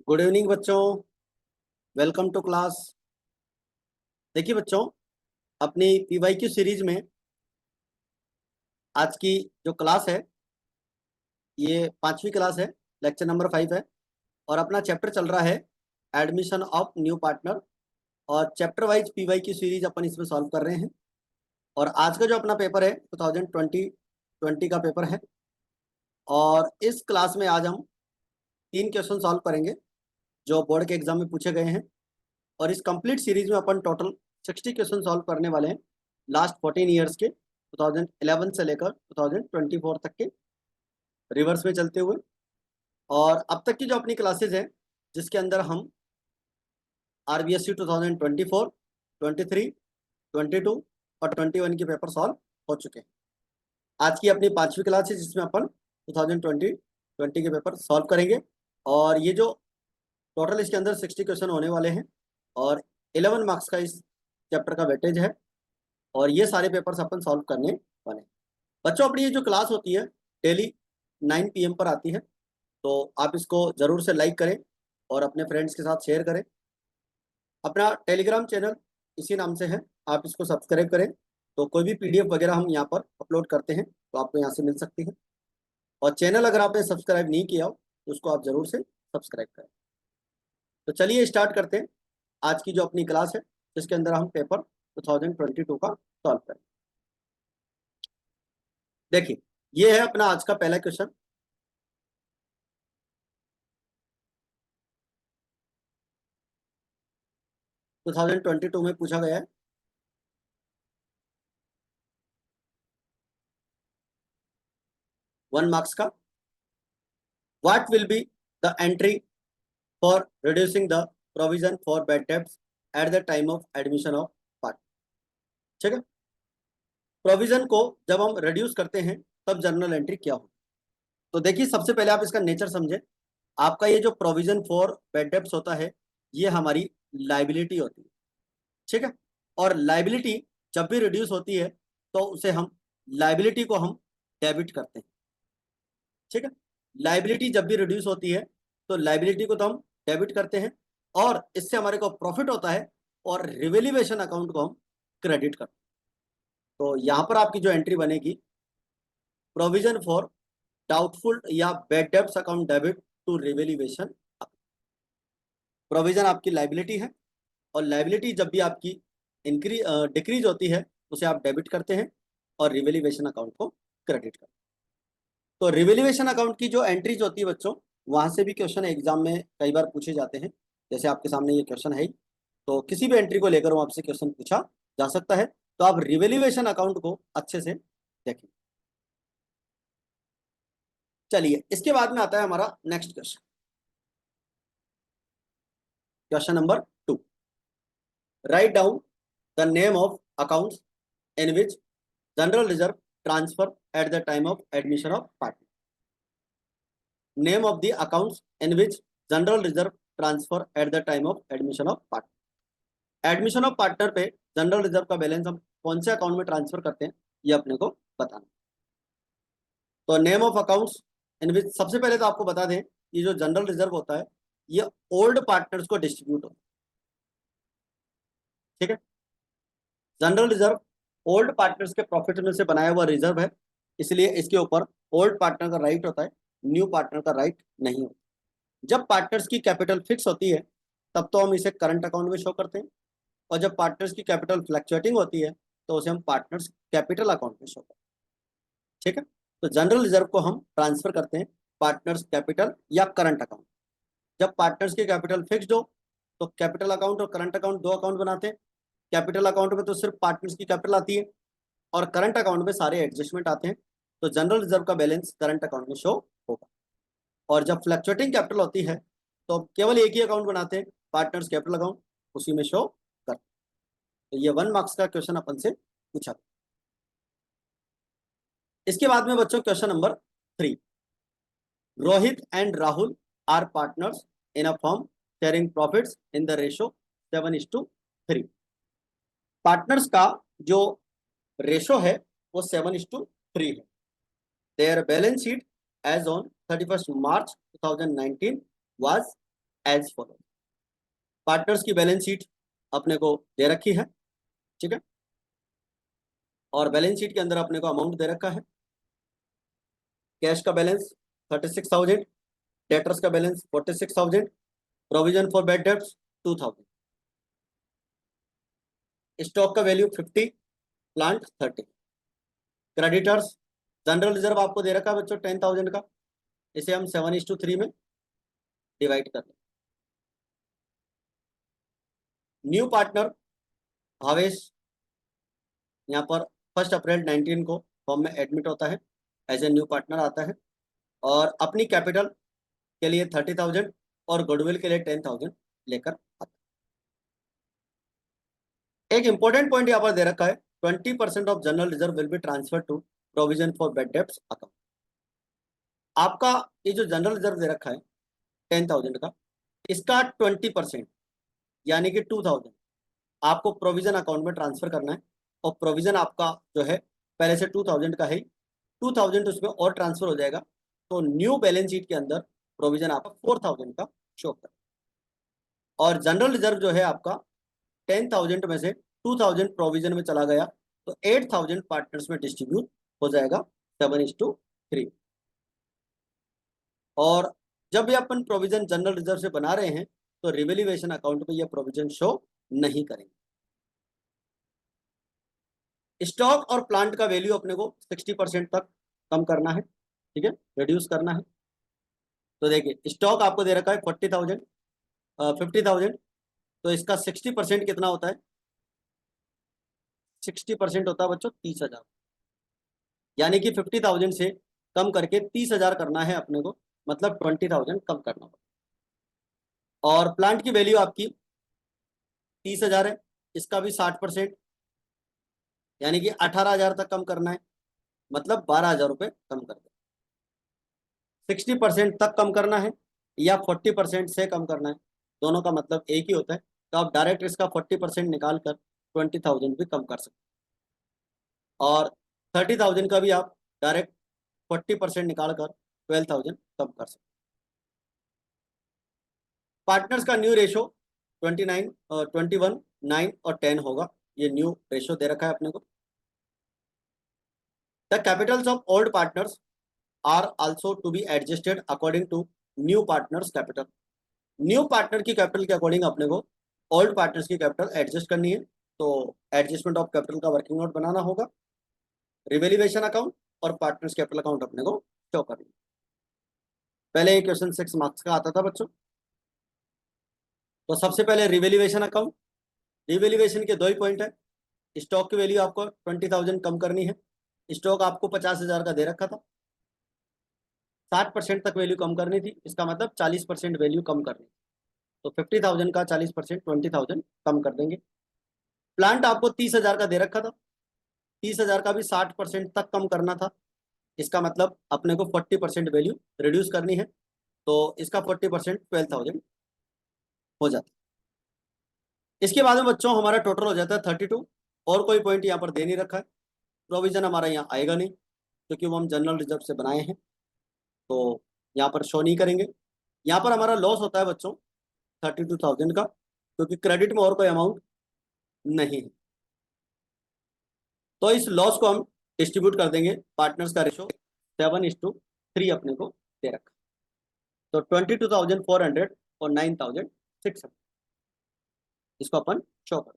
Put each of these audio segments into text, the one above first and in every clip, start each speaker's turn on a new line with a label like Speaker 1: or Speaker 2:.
Speaker 1: Good evening बच्चों, welcome to class. देखिए बच्चों, अपनी पीवाईक्यू सीरीज में आज की जो क्लास है ये 5वीं क्लास है, लेक्चर नंबर 5 है और अपना चैप्टर चल रहा है एडमिशन ऑफ न्यू पार्टनर। और चैप्टर वाइज पीवाईक्यू सीरीज अपन इसमें सॉल्व कर रहे हैं। और आज का जो अपना पेपर है 2020 का पेपर है। और इस क्लास में आज हम 3 क्वेश्चन सॉल्व करेंगे जो बोर्ड के एग्जाम में पूछे गए हैं। और इस कंप्लीट सीरीज में अपन टोटल 60 क्वेश्चन सॉल्व करने वाले हैं लास्ट 14 ईयर्स के, 2011 से लेकर 2024 तक के रिवर्स में चलते हुए। और अब तक की जो अपनी क्लासेज हैं जिसके अंदर हम आरबीएससी 2024, 23, 22 और 21 के पेपर सॉल्व हो चुके हैं। आज की अपनी 5वीं क्लास है जिसमें अपन 2020 के पेपर सॉल्व करेंगे। और ये जो टोटल इसके अंदर 60 क्वेश्चन होने वाले हैं और 11 मार्क्स का इस चैप्टर का वेटेज है। और ये सारे पेपर्स अपन सॉल्व करने वाले हैं। बच्चों, अपनी ये जो क्लास होती है डेली 9 PM पर आती है, तो आप इसको ज़रूर से लाइक करें और अपने फ्रेंड्स के साथ शेयर करें। अपना टेलीग्राम चैनल इसी नाम से है, आप इसको सब्सक्राइब करें तो कोई भी PDF वगैरह हम यहाँ पर अपलोड करते हैं तो आपको यहाँ से मिल सकती है। और चैनल अगर आपने सब्सक्राइब नहीं किया हो तो उसको आप ज़रूर से सब्सक्राइब करें। तो चलिए स्टार्ट करते हैं आज की जो अपनी क्लास है जिसके अंदर हम पेपर 2022 का सॉल्व करें। देखिए, ये है अपना आज का पहला क्वेश्चन। टू 2022 में पूछा गया है। वन मार्क्स का। What will be the entry for reducing the provision for bad debts at the time of admission of part. ठीक है, प्रोविजन को जब हम रिड्यूस करते हैं तब जर्नल एंट्री क्या हो। तो देखिए, सबसे पहले आप इसका नेचर समझे। आपका ये जो प्रोविजन फॉर बैड डेब्ट्स होता है ये हमारी लाइबिलिटी होती है। ठीक है, और लाइबिलिटी जब भी रिड्यूस होती है तो उसे हम लाइबिलिटी को हम डेबिट करते हैं। ठीक है, लाइबिलिटी जब भी रिड्यूस होती है तो लाइबिलिटी को तो हम डेबिट करते हैं और इससे हमारे को प्रॉफिट होता है और रिवेल्यूएशन अकाउंट को हम क्रेडिट करते हैं। तो यहाँ पर आपकी जो एंट्री बनेगी, प्रोविजन फॉर डाउटफुल या bad debts account debit to revaluation. Provision आपकी लाइबिलिटी है और लाइबिलिटी जब भी आपकी डिक्रीज होती है उसे आप डेबिट करते हैं और रिवेल्यूएशन अकाउंट को क्रेडिट करते हैं। तो रिवेल्यूएशन अकाउंट की जो एंट्रीज होती है बच्चों, वहां से भी क्वेश्चन एग्जाम में कई बार पूछे जाते हैं। जैसे आपके सामने ये क्वेश्चन है, तो किसी भी एंट्री को लेकर वहां से क्वेश्चन पूछा जा सकता है। तो आप रिवेल्यूएशन अकाउंट को अच्छे से देखें। चलिए, इसके बाद में आता है हमारा next question, question number 2। Write down the name of accounts in which general reserve transfer at the time of admission of partner. Name of the accounts in which general reserve transfer at the time of admission of partner. Admission of partner पे general reserve का balance हम कौन से account में transfer करते हैं ये अपने को बताना। तो नेम ऑफ अकाउंट्स इन विच, सबसे पहले तो आपको बता दें ये जो जनरल रिजर्व होता है ये ओल्ड पार्टनर्स को डिस्ट्रीब्यूट होता है। ठीक है, जनरल रिजर्व ओल्ड पार्टनर्स के प्रॉफिट में से बनाया हुआ रिजर्व है, इसलिए इसके ऊपर ओल्ड पार्टनर का राइट होता है, न्यू पार्टनर का राइट नहीं होता। जब पार्टनर्स की कैपिटल फिक्स होती है तब तो हम इसे करंट अकाउंट में शो करते हैं और जब पार्टनर्स की कैपिटल फ्लक्चुएटिंग होती है तो उसे हम पार्टनर्स कैपिटल अकाउंट में शो करते हैं। ठीक है, तो जनरल रिजर्व को हम ट्रांसफर करते हैं पार्टनर्स कैपिटल या करंट अकाउंट। जब पार्टनर्स की कैपिटल फिक्स्ड हो तो कैपिटल अकाउंट और करंट अकाउंट दो अकाउंट बनाते हैं। कैपिटल अकाउंट में तो सिर्फ पार्टनर्स की कैपिटल आती है और करंट अकाउंट में सारे एडजस्टमेंट आते हैं। तो जनरल रिजर्व का बैलेंस करंट अकाउंट में शो होगा। और जब फ्लक्चुएटिंग कैपिटल होती है तो केवल एक ही अकाउंट बनाते हैं, पार्टनर्स कैपिटल अकाउंट, उसी में शो करते हैं। तो ये 1 मार्क्स का क्वेश्चन अपन से पूछा। इसके बाद में बच्चों question number 3। Rohit and Rahul are partners in a firm sharing profits in the ratio 7:3। Partners का जो रेशो है वो 7:3 है। Their balance sheet as on 31 March 2019 was as follow. Partners की बैलेंस शीट अपने को दे रखी है, ठीक है, और बैलेंस शीट के अंदर अपने को अमाउंट दे रखा है। कैश का बैलेंस 36,000, डेटर्स का balance 46,000, provision for bad debts 2,000, stock का value 50, plant 30, creditors general reserve आपको दे रखा है बच्चों 10,000 का, इसे हम 7:3 में डिवाइड कर लें। न्यू पार्टनर भावेश यहाँ पर 1 अप्रैल 19 को फॉर्म में एडमिट होता है, एज ए न्यू पार्टनर आता है, और अपनी कैपिटल के लिए 30,000 और गुडविल के लिए 10,000 लेकर आता है। एक इंपॉर्टेंट पॉइंट यहाँ पर दे रखा है, 20% of general reserve will be transfer to provision for bad debts account. आपका ये जो जनरल रिजर्व दे रखा है 10,000 का, इसका 20% यानी कि 2,000 आपको प्रोविजन अकाउंट में ट्रांसफर करना है, और प्रोविजन आपका जो है पहले से 2,000 का है, 2,000 उसमें और ट्रांसफर हो जाएगा, तो न्यू बैलेंस शीट के अंदर प्रोविजन आपका 4,000 का शो कर, और जनरल रिजर्व जो है आपका 10,000 में से 2,000 प्रोविजन में चला गया, तो 8,000 पार्टनर्स में डिस्ट्रीब्यूट हो जाएगा 7:3। और जब भी अपन प्रोविजन जनरल रिजर्व से बना रहे हैं तो रिवैल्यूएशन अकाउंट में ये प्रोविजन शो नहीं करेंगे। स्टॉक और प्लांट का वैल्यू अपने को 60% तक कम करना है, ठीक है, रिड्यूस करना है। तो देखिए स्टॉक आपको दे रखा है 40,000 50,000, तो इसका 60% कितना होता है, 60% होता है बच्चों 30,000, यानी कि 50,000 से कम करके 30,000 करना है अपने को, मतलब 20,000 कम करना होगा। और प्लांट की वैल्यू आपकी 30,000 है, इसका भी 60%, यानी कि 18,000 तक कम करना है, मतलब 12,000 रुपये कम कर दे। 60% तक कम करना है या 40% से कम करना है, दोनों का मतलब एक ही होता है, तो आप डायरेक्ट इसका 40% निकाल कर 20,000 भी कम कर सकते हैं, और 30,000 का भी आप डायरेक्ट 40% निकाल कर 12,000 कम कर सकते हैं। पार्टनर्स का न्यू रेशो 29 21 9 और 10 होगा, ये न्यू रेशो दे रखा है अपने को। The capitals of old partners are also to be adjusted according to new partners capital. New partner की कैपिटल के अकॉर्डिंग अपने को ओल्ड पार्टनर्स की कैपिटल एडजस्ट करनी है, तो एडजस्टमेंट ऑफ कैपिटल का वर्किंग नोट बनाना होगा, रिवैल्यूएशन अकाउंट और पार्टनर्स कैपिटल अकाउंट अपने को शो करना है। पहले ये क्वेश्चन 6 मार्क्स का आता था बच्चों। तो सबसे पहले रिवैल्यूएशन अकाउंट, रिवैल्यूएशन के दो ही पॉइंट है, स्टॉक की वैल्यू आपको 20,000 कम करनी है, स्टॉक आपको 50,000 का दे रखा था, 60% तक वैल्यू कम करनी थी, इसका मतलब 40% वैल्यू कम करनी थी, तो 50,000 का 40% 20,000 कम कर देंगे। प्लांट आपको 30,000 का दे रखा था, 30,000 का भी 60% तक कम करना था, इसका मतलब अपने को 40% वैल्यू रिड्यूस करनी है, तो इसका 40% 12,000 हो जाता है। इसके बाद में बच्चों हमारा टोटल हो जाता है 32, और कोई पॉइंट यहाँ पर दे नहीं रखा है, प्रोविजन हमारा यहाँ आएगा नहीं क्योंकि वो हम जनरल रिजर्व से बनाए हैं, तो यहाँ पर शो नहीं करेंगे। यहाँ पर हमारा लॉस होता है बच्चों 32,000 का, क्योंकि क्रेडिट में और कोई अमाउंट नहीं है, तो इस लॉस को हम डिस्ट्रीब्यूट कर देंगे। पार्टनर्स का रेशो 7:3 अपने को दे रखा, तो 22,400 और 9,600 इसको अपन शो कर।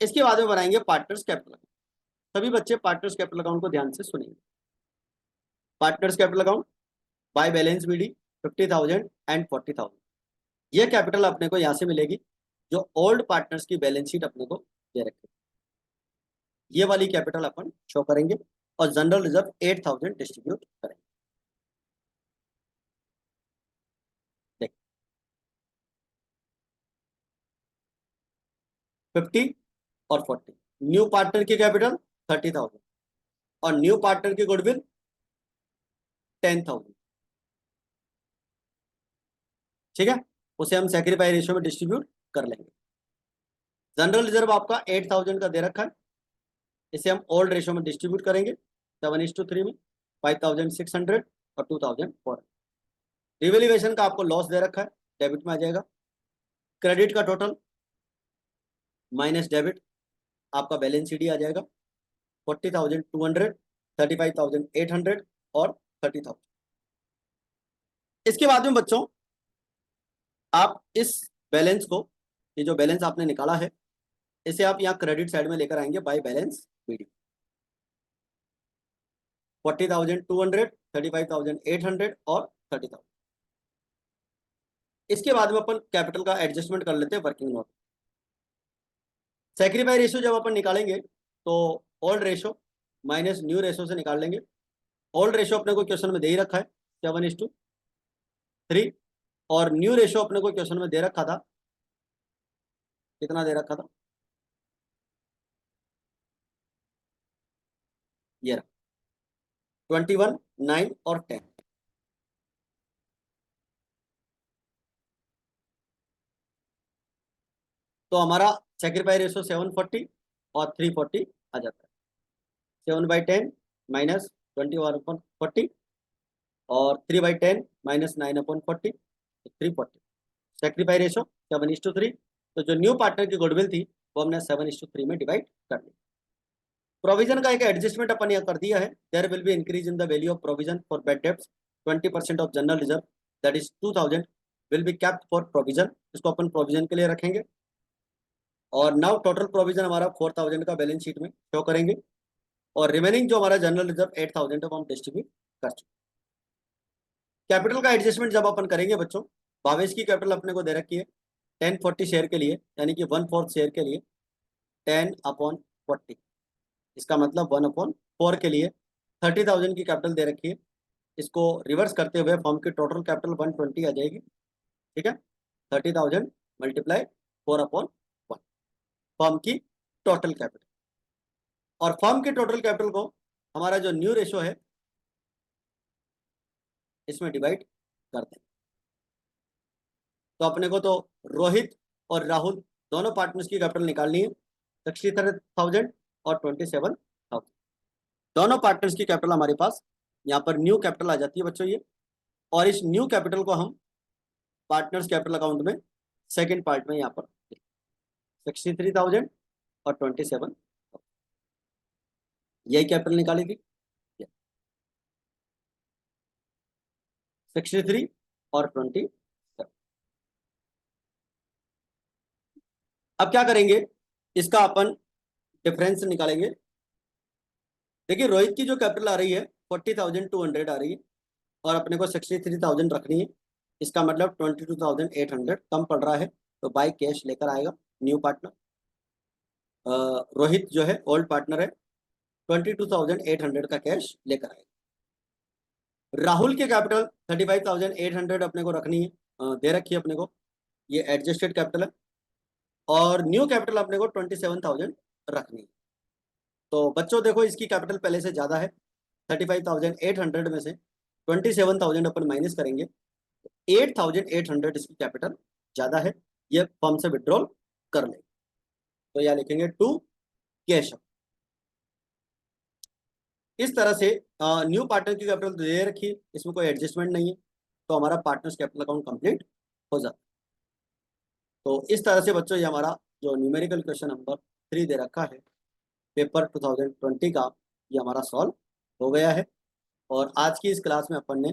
Speaker 1: इसके बाद में बनाएंगे पार्टनर्स कैपिटल अकाउंट। सभी बच्चे पार्टनर्स कैपिटल अकाउंट को ध्यान से सुनेंगे। Partners capital account by balance BD 50,000 and 40,000, ये कैपिटल अपने को यहाँ से मिलेगी जो ओल्ड पार्टनर्स की बैलेंस शीट अपने को दे रखे, ये वाली कैपिटल अपन शो करेंगे, और जनरल रिजर्व 8,000 डिस्ट्रीब्यूट करेंगे। 50 और 40, न्यू पार्टनर की कैपिटल 30,000 और न्यू पार्टनर की गुडविल 10,000, ठीक है, उसे हम सैक्रिफाइस रेशियो में डिस्ट्रीब्यूट कर लेंगे। जनरल रिजर्व आपका 8,000 का दे रखा है, इसे हम ओल्ड रेशियो में डिस्ट्रीब्यूट करेंगे 7:3 में, 5,600 और 2,400। रिवैल्यूएशन का आपको लॉस दे रखा है डेबिट में आ जाएगा। क्रेडिट का टोटल माइनस डेबिट, आपका बैलेंस शीट आ जाएगा 40,200, 35,800 और 30,000। इसके बाद में बच्चों आप इस बैलेंस को, ये जो बैलेंस आपने निकाला है, इसे आप यहाँ क्रेडिट साइड में लेकर आएंगे बाय बैलेंस मीडियम। 40,200, 35,800 और 30,000। इसके बाद में अपन कैपिटल का एडजस्टमेंट कर लेते हैं वर्किंग नोट। सैक्रिफाई रेशियो जब अपन निकालेंगे तो old ratio minus new ratio से निकाल लेंगे। ओल्ड रेशियो अपने को क्वेश्चन में दे ही रखा है 7:3, और न्यू रेशियो अपने को क्वेश्चन में दे रखा था, कितना दे रखा था, ये 21, 9 और 10। तो हमारा सैक्रिफाई रेशियो 740 और 340 आ जाता है। 7/10 माइनस 21/40 और 3/10 माइनस 9/40, 340। Sacrifice ratio 7:3। तो जो न्यू पार्टनर की गुडविल थी वो हमने 7:3 में डिवाइड कर दी। प्रोविजन का एक एडजस्टमेंट अपन यहाँ कर दिया है। There will be increase in the value of provision for bad debts. 20% of general reserve that is 2000 will be kept for provision. इसको अपन प्रोविजन के लिए रखेंगे। और नाउ टोटल प्रोविजन हमारा 4000 का बैलेंस शीट में शो करेंगे, और रिमेनिंग जो हमारा जनरल रिजर्व 8000 है वो हम डिस्ट्रीब्यूट कर चुके। कैपिटल का एडजस्टमेंट जब अपन करेंगे बच्चों, भावेश की कैपिटल अपने को दे रखी है 1040 शेयर के लिए, यानी कि 1/4 शेयर के लिए 10/40। इसका मतलब 1/4 के लिए 30,000 की कैपिटल दे रखी है। इसको रिवर्स करते हुए फॉर्म की टोटल कैपिटल 120 आ जाएगी। ठीक है, 30,000 मल्टीप्लाई 4/1 फॉर्म की टोटल कैपिटल। और फॉर्म की टोटल कैपिटल को हमारा जो न्यू रेशो है इसमें डिवाइड करते हैं। तो अपने को तो रोहित और राहुल दोनों पार्टनर्स की कैपिटल निकालनी है, 63,000 और 27,000। दोनों पार्टनर्स की कैपिटल हमारे पास यहाँ पर न्यू कैपिटल आ जाती है बच्चों ये। और इस न्यू कैपिटल को हम पार्टनर्स कैपिटल अकाउंट में सेकंड पार्ट में यहाँ पर 63,000 और 27, यही कैपिटल निकाली थी 63 और 27। अब क्या करेंगे, इसका अपन डिफरेंस निकालेंगे। देखिए रोहित की जो कैपिटल आ रही है 40,200 आ रही है, और अपने को 63,000 रखनी है। इसका मतलब 22,800 कम पड़ रहा है, तो बाय कैश लेकर आएगा न्यू पार्टनर। रोहित जो है ओल्ड पार्टनर है, 22,800 का कैश लेकर आएगा। राहुल की कैपिटल 35,800 अपने को रखनी है, दे रखी है अपने को, ये एडजस्टेड कैपिटल है। और न्यू कैपिटल अपने को 27,000 रखनी है। तो बच्चों देखो इसकी कैपिटल पहले से ज़्यादा है, 35,800 में से 27,000 अपन माइनस करेंगे, 8,800 इसकी कैपिटल ज़्यादा है, ये फर्म से विड्रॉल कर लेंगे। तो यहाँ लिखेंगे टू कैश। इस तरह से न्यू पार्टनर की कैपिटल दे रखी है, इसमें कोई एडजस्टमेंट नहीं है, तो हमारा पार्टनर्स कैपिटल अकाउंट कंप्लीट हो जाता है। तो इस तरह से बच्चों ये हमारा जो न्यूमेरिकल क्वेश्चन नंबर 3 दे रखा है पेपर 2020 का, ये हमारा सॉल्व हो गया है। और आज की इस क्लास में अपन ने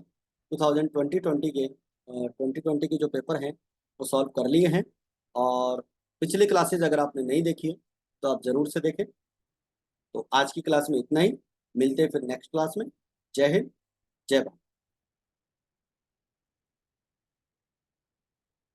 Speaker 1: 2020 के जो पेपर हैं वो सॉल्व कर लिए हैं। और पिछली क्लासेज अगर आपने नहीं देखी हो तो आप ज़रूर से देखें। तो आज की क्लास में इतना ही, मिलते हैं फिर नेक्स्ट क्लास में। जय हिंद, जय भारत।